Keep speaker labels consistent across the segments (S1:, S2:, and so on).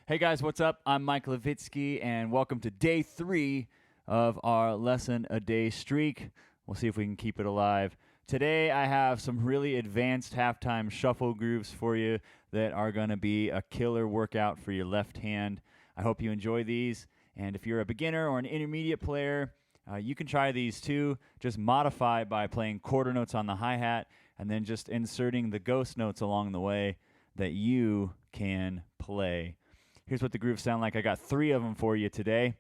S1: Hey guys, what's up? I'm Mike Levitsky, and welcome to day 3 of our lesson a day streak. We'll see if we can keep it alive. Today I have some really advanced halftime shuffle grooves for you that are going to be a killer workout for your left hand. I hope you enjoy these, and if you're a beginner or an intermediate player, you can try these too. Just modify by playing quarter notes on the hi-hat and then just inserting the ghost notes along the way that you can play. Here's what the grooves sound like. I got 3 of them for you today,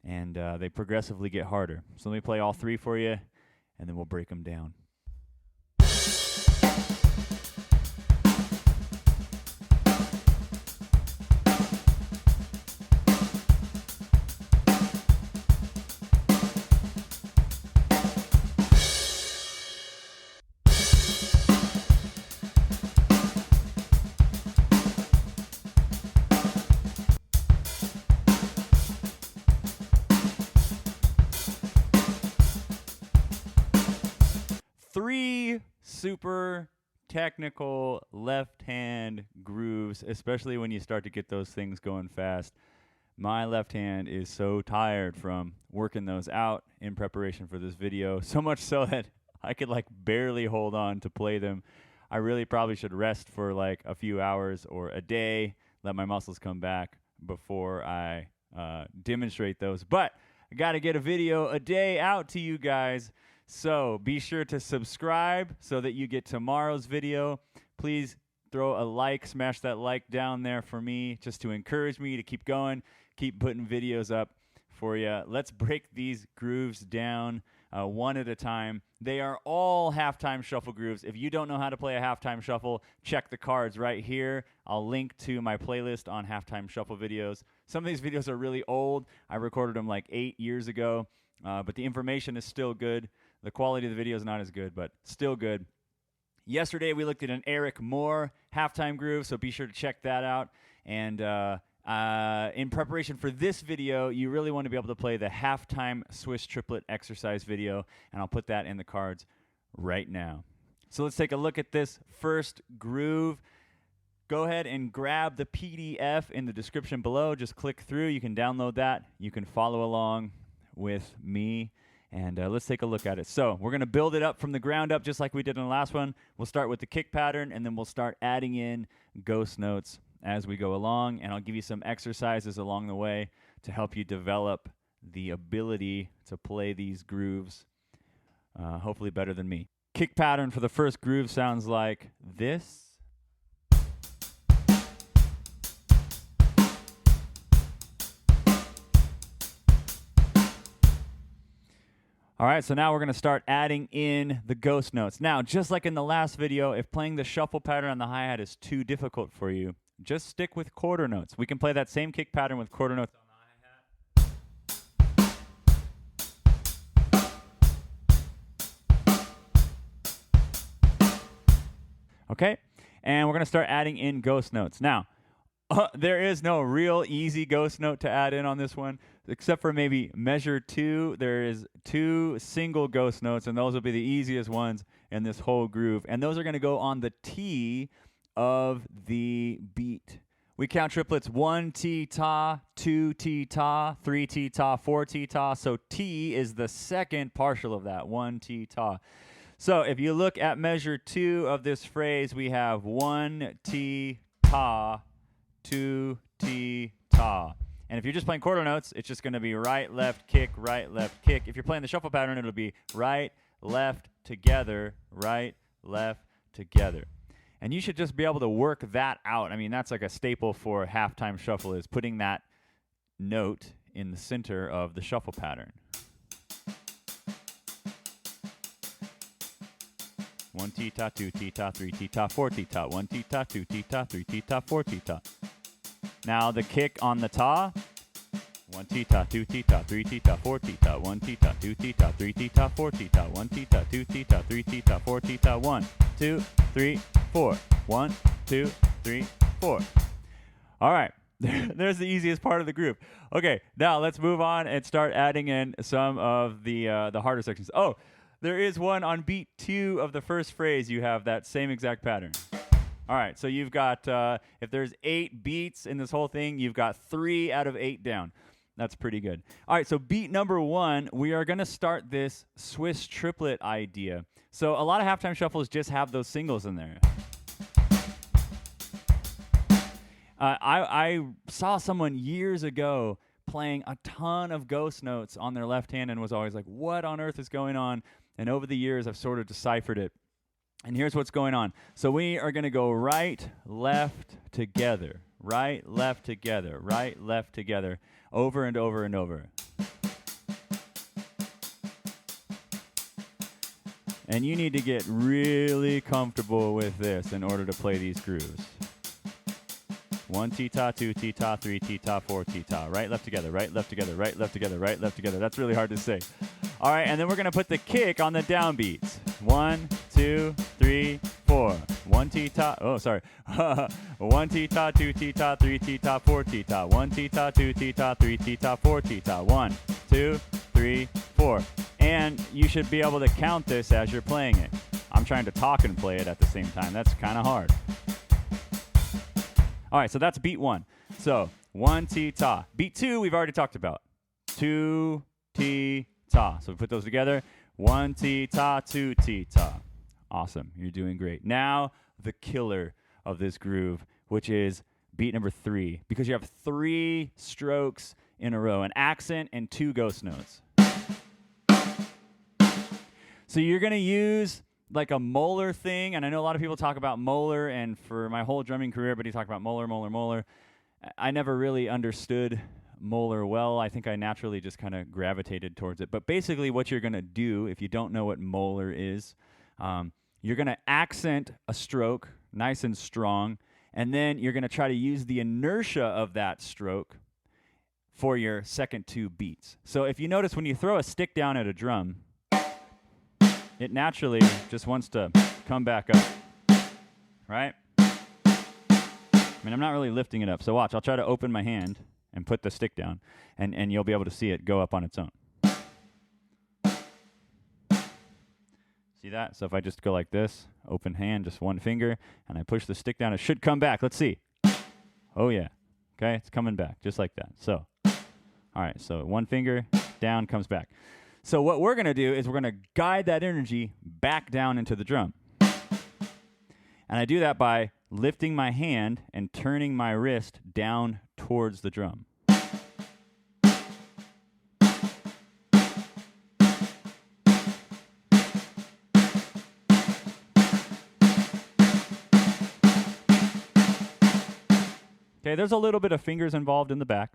S1: and they progressively get harder. So let me play all 3 for you, and then we'll break them down. Three super technical left-hand grooves, especially when you start to get those things going fast. My left hand is so tired from working those out in preparation for this video, so much so that I could barely hold on to play them. I really probably should rest for a few hours or a day, let my muscles come back before I demonstrate those. But I got to get a video a day out to you guys. So be sure to subscribe so that you get tomorrow's video. Please throw a like, smash that like down there for me just to encourage me to keep going, keep putting videos up for you. Let's break these grooves down one at a time. They are all halftime shuffle grooves. If you don't know how to play a halftime shuffle, check the cards right here. I'll link to my playlist on halftime shuffle videos. Some of these videos are really old. I recorded them 8 years ago, but the information is still good. The quality of the video is not as good, but still good. Yesterday, we looked at an Eric Moore halftime groove, so be sure to check that out. And in preparation for this video, you really want to be able to play the halftime Swiss triplet exercise video, and I'll put that in the cards right now. So let's take a look at this first groove. Go ahead and grab the PDF in the description below. Just click through. You can download that. You can follow along with me. And let's take a look at it. So we're going to build it up from the ground up just like we did in the last one. We'll start with the kick pattern, and then we'll start adding in ghost notes as we go along. And I'll give you some exercises along the way to help you develop the ability to play these grooves, hopefully better than me. Kick pattern for the first groove sounds like this. All right, so now we're going to start adding in the ghost notes. Now, just like in the last video, if playing the shuffle pattern on the hi-hat is too difficult for you, just stick with quarter notes. We can play that same kick pattern with quarter notes on the hi-hat. Okay, and we're going to start adding in ghost notes. Now, there is no real easy ghost note to add in on this one, except for maybe measure 2. There is 2 single ghost notes, and those will be the easiest ones in this whole groove. And those are going to go on the T of the beat. We count triplets 1 T ta, 2 T ta, 3 T ta, 4 T ta. So T is the second partial of that, 1 T ta. So if you look at measure 2 of this phrase, we have 1 T ta, 2 T ta. And if you're just playing quarter notes, it's just going to be right, left, kick, right, left, kick. If you're playing the shuffle pattern, it'll be right, left, together, right, left, together. And you should just be able to work that out. I mean, that's like a staple for halftime shuffle, is putting that note in the center of the shuffle pattern. 1 T ta, 2 T ta, 3 T ta, 4 T ta, 1 T ta, 2 T ta, 3 T ta, 4 T ta. Now the kick on the ta, 1 T ta, 2 T ta, 3 T ta, 4 T ta, 1 T ta, 2 T ta, 3 T ta, 4 T ta, 1 T ta, 2 T ta, 3 T ta, 4 T ta, 1, 2, 3, 4, 1, 2, 3, 4. All right, there's the easiest part of the groove. Okay, now let's move on and start adding in some of the harder sections. Oh, there is one on beat 2 of the first phrase. You have that same exact pattern. All right, so you've got, if there's 8 beats in this whole thing, you've got 3 out of 8 down. That's pretty good. All right, so beat number 1, we are going to start this Swiss triplet idea. So a lot of halftime shuffles just have those singles in there. I saw someone years ago playing a ton of ghost notes on their left hand and was always like, what on earth is going on? And over the years, I've sort of deciphered it. And here's what's going on. So we are going to go right, left, together. Right, left, together. Right, left, together. Over and over and over. And you need to get really comfortable with this in order to play these grooves. 1 tita, 2 tita, 3 tita, 4 tita. Right, left, together. Right, left, together. Right, left, together. Right, left, together. That's really hard to say. All right, and then we're going to put the kick on the downbeats. 1, 2, 3, 4. 1 tita. Oh, sorry. 1 tita, 2 tita, 3 tita, 4 tita. 1 tita, 2 tita, 3 tita, 4 tita. 1, 2, 3, 4. And you should be able to count this as you're playing it. I'm trying to talk and play it at the same time. That's kind of hard. All right, so that's beat 1. So 1 tita. Beat 2, we've already talked about. 2 tita. So we put those together. 1 tita, 2 tita. Awesome, you're doing great. Now the killer of this groove, which is beat number 3, because you have 3 strokes in a row, an accent and 2 ghost notes. So you're going to use like a molar thing, and I know a lot of people talk about molar, and for my whole drumming career, everybody talked about molar, molar, molar. I never really understood molar well. I think I naturally just kind of gravitated towards it. But basically what you're going to do, if you don't know what molar is, you're going to accent a stroke nice and strong, and then you're going to try to use the inertia of that stroke for your second 2 beats. So if you notice when you throw a stick down at a drum, it naturally just wants to come back up, right? I mean, I'm not really lifting it up, so watch. I'll try to open my hand and put the stick down, and you'll be able to see it go up on its own. See that? So if I just go like this, open hand, just one finger, and I push the stick down, it should come back. Let's see. Oh, yeah. Okay, it's coming back, just like that. So, all right, so one finger, down, comes back. So what we're going to do is we're going to guide that energy back down into the drum. And I do that by lifting my hand and turning my wrist down towards the drum. Okay, there's a little bit of fingers involved in the back.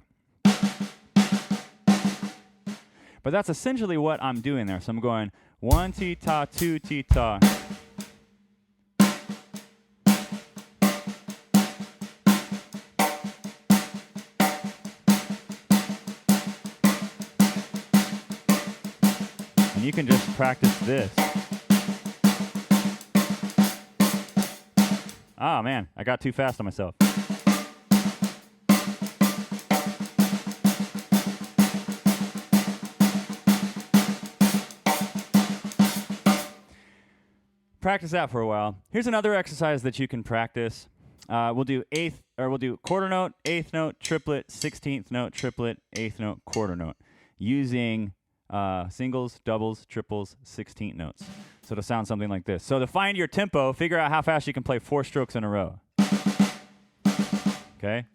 S1: But that's essentially what I'm doing there. So I'm going 1 tita, 2 tita. And you can just practice this. Oh man, I got too fast on myself. Practice that for a while. Here's another exercise that you can practice. We'll do quarter note, 8th note, triplet, 16th note, triplet, 8th note, quarter note, using singles, doubles, triples, 16th notes. So it'll sound something like this. So to find your tempo, figure out how fast you can play 4 strokes in a row. Okay?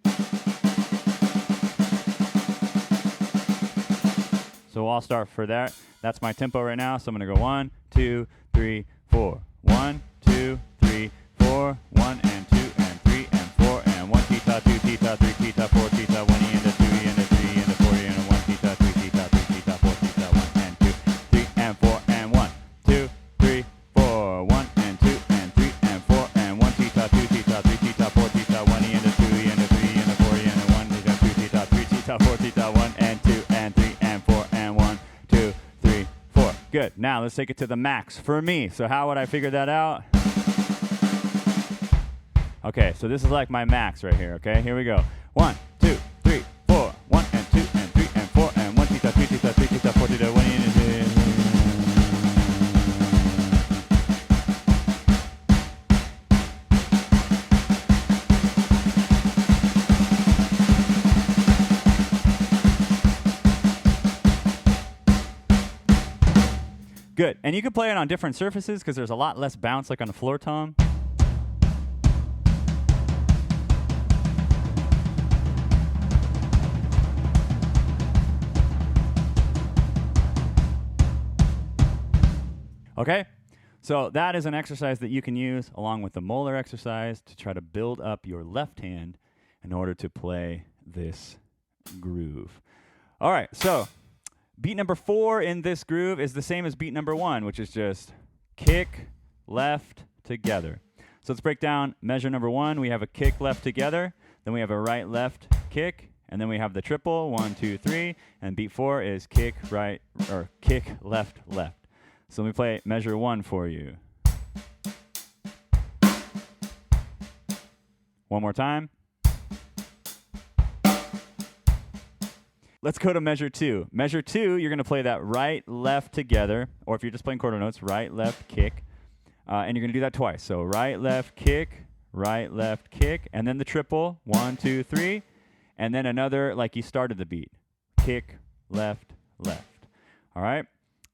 S1: So I'll start for that. That's my tempo right now. So I'm going to go 1, 2, 3, 4. 1, 2, 3, 4, 1 and 2 and 3 and 4 and 1 tita, 2 tita, 3 tita, 4 tita, 1 and a 2 and a 3 and a 4 and a 1 tita, 3 tita, 3 tita, 4 tita, 1 and 2, 3 and 4 and 1, 2, 3, 4, 1 and 2 and 3 and 4 and 1 tita, 2 tita, 3 tita, 4 tita, 1 and a 2 and a 3 and a 4 and a 1 tita, 2 tita, 3 tita, 4 tita, 1 and 2 and 3 and 4 and 1, 2, 3, 4. Good. Now let's take it to the max for me. So how would I figure that out? Okay, so this is like my max right here, okay? Here we go. 1, 2, 3, 4, 1 and 2 and 3 and 4 and 1 tita, 3 tita, 3 tita, 4 tita, 1 and 2. Good. And you can play it on different surfaces because there's a lot less bounce, like on a floor tom. Okay, so that is an exercise that you can use along with the molar exercise to try to build up your left hand in order to play this groove. All right, so beat number 4 in this groove is the same as beat number 1, which is just kick, left, together. So let's break down measure number 1. We have a kick, left, together. Then we have a right, left, kick. And then we have the triple, 1, 2, 3. And beat 4 is kick, right, or kick, left, left. So let me play measure 1 for you. One more time. Let's go to measure 2. Measure 2, you're going to play that right, left together, or if you're just playing quarter notes, right, left, kick. And you're going to do that twice. So right, left, kick, and then the triple, 1, 2, 3. And then another like you started the beat. Kick, left, left. All right?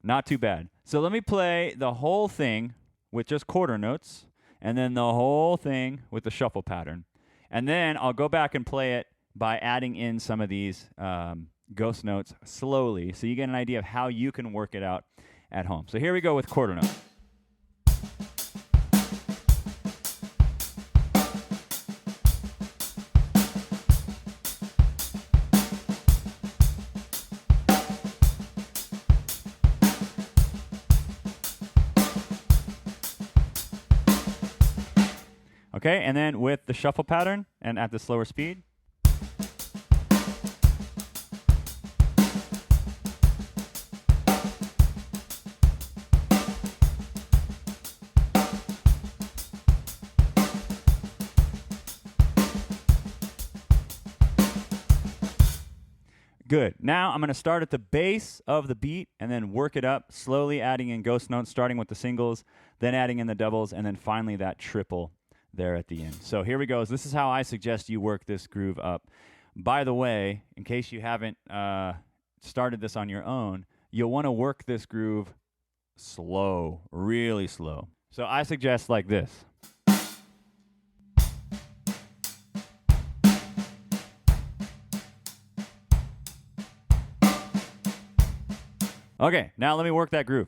S1: Not too bad. So let me play the whole thing with just quarter notes, and then the whole thing with the shuffle pattern. And then I'll go back and play it by adding in some of these ghost notes slowly, so you get an idea of how you can work it out at home. So here we go with quarter note. Okay, and then with the shuffle pattern and at the slower speed. Good. Now I'm going to start at the base of the beat and then work it up, slowly adding in ghost notes, starting with the singles, then adding in the doubles, and then finally that triple there at the end. So here we go. This is how I suggest you work this groove up. By the way, in case you haven't started this on your own, you'll want to work this groove slow, really slow. So I suggest like this. Okay, now let me work that groove.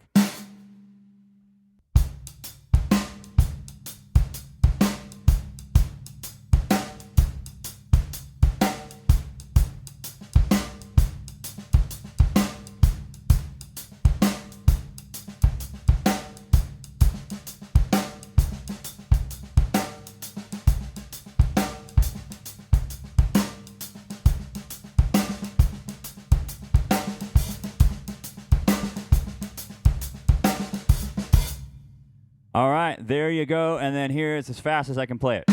S1: All right, there you go, and then here's as fast as I can play it.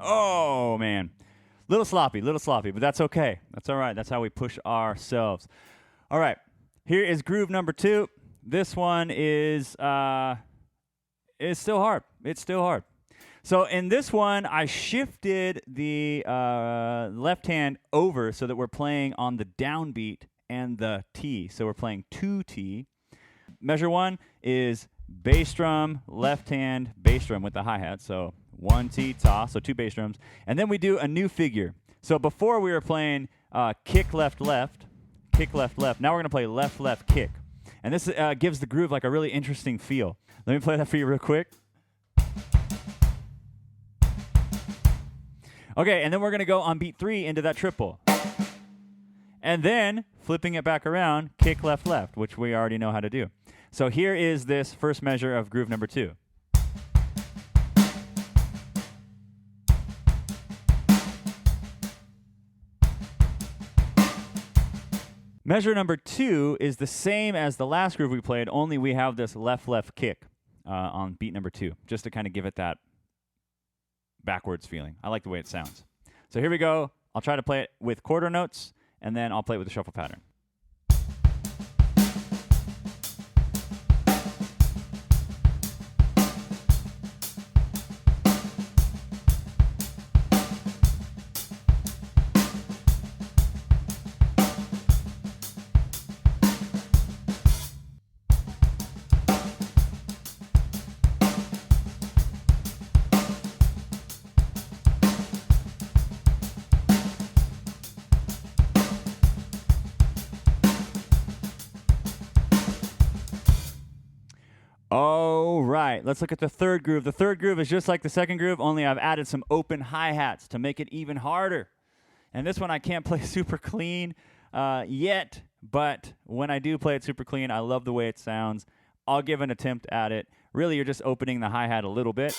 S1: Oh, man. Little sloppy, but that's okay. That's all right. That's how we push ourselves. All right, here is groove number 2. This one is still hard. It's still hard. So in this one, I shifted the left hand over so that we're playing on the downbeat and the T. So we're playing 2T. Measure 1 is bass drum, left hand, bass drum with the hi-hat. So 1T, ta, so 2 bass drums. And then we do a new figure. So before we were playing kick, left, left, kick, left, left. Now we're going to play left, left, kick. And this gives the groove like a really interesting feel. Let me play that for you real quick. Okay, and then we're going to go on beat 3 into that triple. And then, flipping it back around, kick left, left, which we already know how to do. So here is this first measure of groove number 2. Measure number 2 is the same as the last groove we played, only we have this left, left kick on beat number 2, just to kind of give it that backwards feeling. I like the way it sounds. So here we go. I'll try to play it with quarter notes, and then I'll play it with the shuffle pattern. All right, let's look at the third groove. The third groove is just like the second groove, only I've added some open hi-hats to make it even harder. And this one I can't play super clean yet, but when I do play it super clean, I love the way it sounds. I'll give an attempt at it. Really, you're just opening the hi-hat a little bit,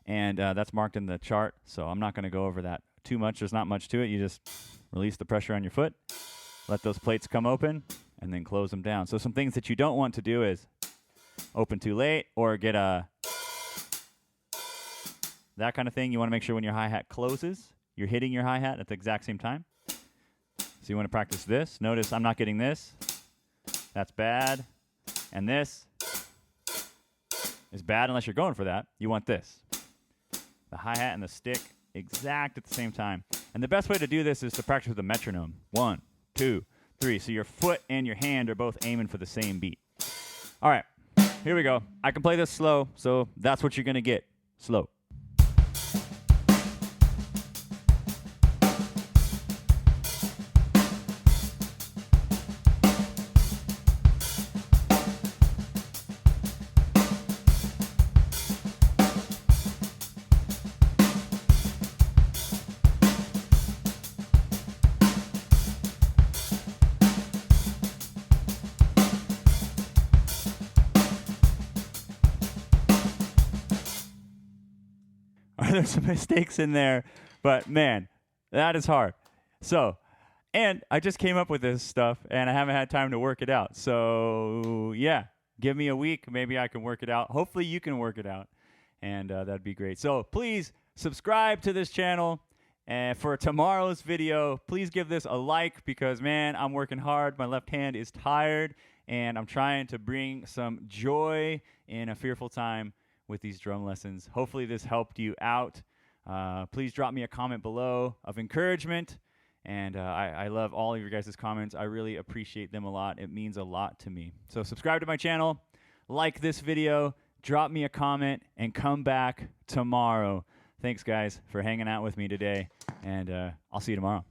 S1: and that's marked in the chart, so I'm not going to go over that too much. There's not much to it. You just release the pressure on your foot, let those plates come open, and then close them down. So some things that you don't want to do is open too late or get that kind of thing. You want to make sure when your hi-hat closes, you're hitting your hi-hat at the exact same time. So you want to practice this. Notice I'm not getting this. That's bad. And this is bad unless you're going for that. You want this. The hi-hat and the stick exact at the same time. And the best way to do this is to practice with a metronome. 1, 2, 3. So your foot and your hand are both aiming for the same beat. All right. Here we go. I can play this slow, so that's what you're going to get. Slow. There's some mistakes in there, but man, that is hard. So, and I just came up with this stuff, and I haven't had time to work it out. So, yeah, give me a week. Maybe I can work it out. Hopefully, you can work it out, and that'd be great. So, please subscribe to this channel. And for tomorrow's video, please give this a like because, man, I'm working hard. My left hand is tired, and I'm trying to bring some joy in a fearful time with these drum lessons. Hopefully this helped you out. Please drop me a comment below of encouragement. And I love all of your guys' comments. I really appreciate them a lot. It means a lot to me. So subscribe to my channel, like this video, drop me a comment, and come back tomorrow. Thanks, guys, for hanging out with me today. And I'll see you tomorrow.